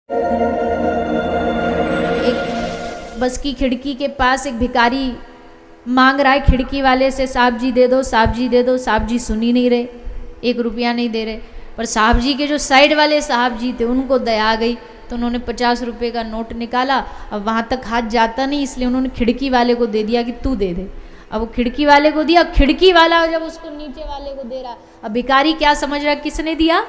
एक बस की खिड़की के पास एक भिखारी मांग रहा है खिड़की वाले से, साहब जी दे दो, साहब जी दे दो। साहब जी सुन ही नहीं रहे, 1 रुपया नहीं दे रहे। पर साहब जी के जो साइड वाले साहब जी थे उनको दया आ गई, तो उन्होंने 50 रुपये का नोट निकाला। अब वहाँ तक हाथ जाता नहीं, इसलिए उन्होंने खिड़की वाले को दे दिया कि तू दे दे। अब वो खिड़की वाले को दिया, खिड़की वाला जब उसको नीचे वाले को दे रहा, अब भिखारी क्या समझ रहा किसने दिया,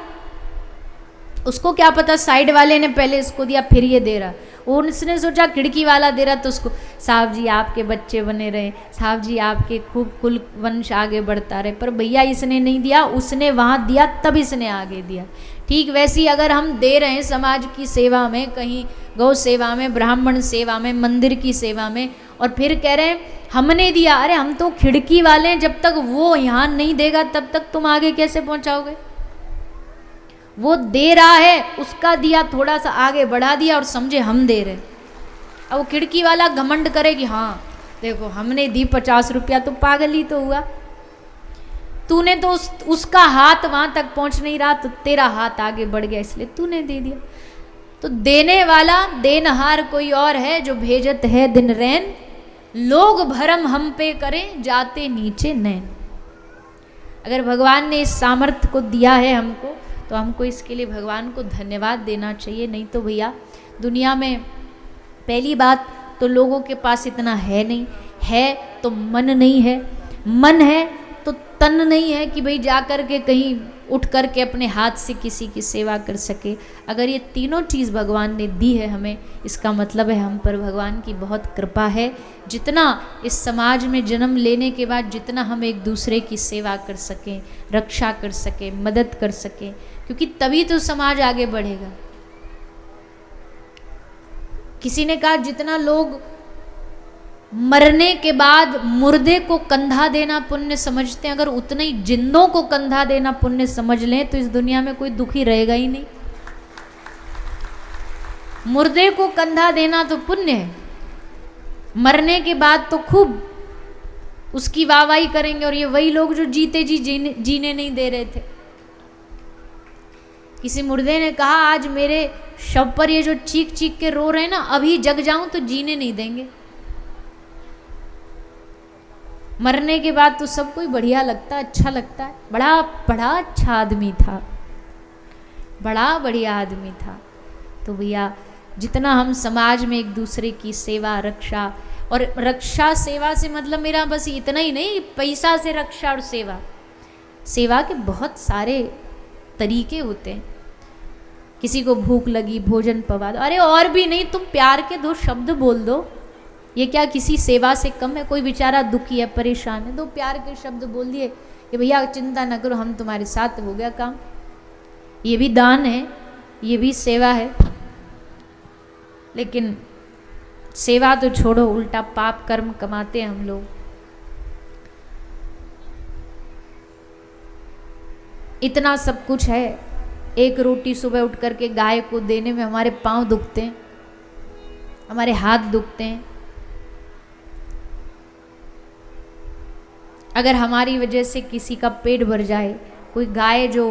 उसको क्या पता साइड वाले ने पहले इसको दिया फिर ये दे रहा। उसने सोचा खिड़की वाला दे रहा तो उसको, साहब जी आपके बच्चे बने रहे, साहब जी आपके खूब कुल वंश आगे बढ़ता रहे। पर भैया इसने नहीं दिया, उसने वहाँ दिया तब इसने आगे दिया। ठीक वैसे ही अगर हम दे रहे हैं समाज की सेवा में, कहीं गौ सेवा में, ब्राह्मण सेवा में, मंदिर की सेवा में, और फिर कह रहे हैं हमने दिया, अरे हम तो खिड़की वाले हैं, जब तक वो यहाँ नहीं देगा तब तक तुम आगे कैसे पहुँचाओगे। वो दे रहा है, उसका दिया थोड़ा सा आगे बढ़ा दिया और समझे हम दे रहे। अब वो खिड़की वाला घमंड करे कि हाँ देखो हमने दी 50 रुपया, तो पागल ही तो हुआ। तूने तो उसका हाथ वहां तक पहुंच नहीं रहा, तो तेरा हाथ आगे बढ़ गया इसलिए तूने दे दिया। तो देने वाला देनहार कोई और है, जो भेजत है दिन रैन, लोग भरम हम पे करें जाते नीचे नैन। अगर भगवान ने इस सामर्थ्य को दिया है हमको, तो हमको इसके लिए भगवान को धन्यवाद देना चाहिए। नहीं तो भैया दुनिया में पहली बात तो लोगों के पास इतना है नहीं, है तो मन नहीं है, मन है तो तन नहीं है कि भाई जा कर के कहीं उठ कर के अपने हाथ से किसी की सेवा कर सके। अगर ये तीनों चीज़ भगवान ने दी है हमें, इसका मतलब है हम पर भगवान की बहुत कृपा है। जितना इस समाज में जन्म लेने के बाद जितना हम एक दूसरे की सेवा कर सकें, रक्षा कर सकें, मदद कर सकें, क्योंकि तभी तो समाज आगे बढ़ेगा। किसी ने कहा जितना लोग मरने के बाद मुर्दे को कंधा देना पुण्य समझते हैं, अगर उतने ही जिंदों को कंधा देना पुण्य समझ लें तो इस दुनिया में कोई दुखी रहेगा ही नहीं। मुर्दे को कंधा देना तो पुण्य है, मरने के बाद तो खूब उसकी वाहवाही करेंगे। और ये वही लोग जो जीते जी जीने नहीं दे रहे थे। किसी मुर्दे ने कहा आज मेरे शव पर ये जो चीख चीख के रो रहे हैं ना, अभी जग जाऊं तो जीने नहीं देंगे। मरने के बाद तो सब कोई बढ़िया लगता है, अच्छा लगता है। बड़ा बड़ा अच्छा आदमी था, बड़ा बढ़िया आदमी था। तो भैया जितना हम समाज में एक दूसरे की सेवा रक्षा, और रक्षा सेवा से मतलब मेरा बस इतना ही नहीं, पैसा से रक्षा और सेवा, सेवा के बहुत सारे तरीके होते हैं। किसी को भूख लगी भोजन पवा दो, अरे और भी नहीं तुम प्यार के 2 शब्द बोल दो, ये क्या किसी सेवा से कम है। कोई बेचारा दुखी है परेशान है, 2 प्यार के शब्द बोल दिए कि भैया चिंता न करो हम तुम्हारे साथ, हो गया काम। ये भी दान है, ये भी सेवा है। लेकिन सेवा तो छोड़ो, उल्टा पाप कर्म कमाते हैं हम लोग। इतना सब कुछ है, 1 रोटी सुबह उठ करके गाय को देने में हमारे पांव दुखते हैं, हमारे हाथ दुखते हैं। अगर हमारी वजह से किसी का पेट भर जाए, कोई गाय जो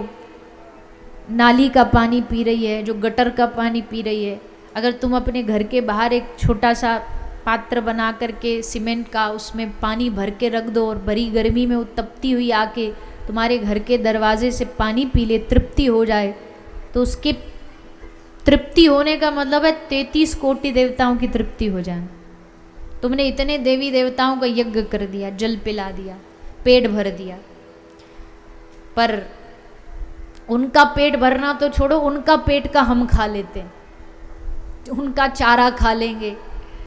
नाली का पानी पी रही है, जो गटर का पानी पी रही है, अगर तुम अपने घर के बाहर एक छोटा सा पात्र बना करके सीमेंट का उसमें पानी भर के रख दो और बड़ी गर्मी में वो तपती हुई आके तुम्हारे घर के दरवाजे से पानी पी ले, तृप्ति हो जाए, तो उसके तृप्ति होने का मतलब है 33 कोटि देवताओं की तृप्ति हो जाए। तुमने इतने देवी देवताओं का यज्ञ कर दिया, जल पिला दिया, पेट भर दिया। पर उनका पेट भरना तो छोड़ो, उनका पेट का हम खा लेते हैं, उनका चारा खा लेंगे,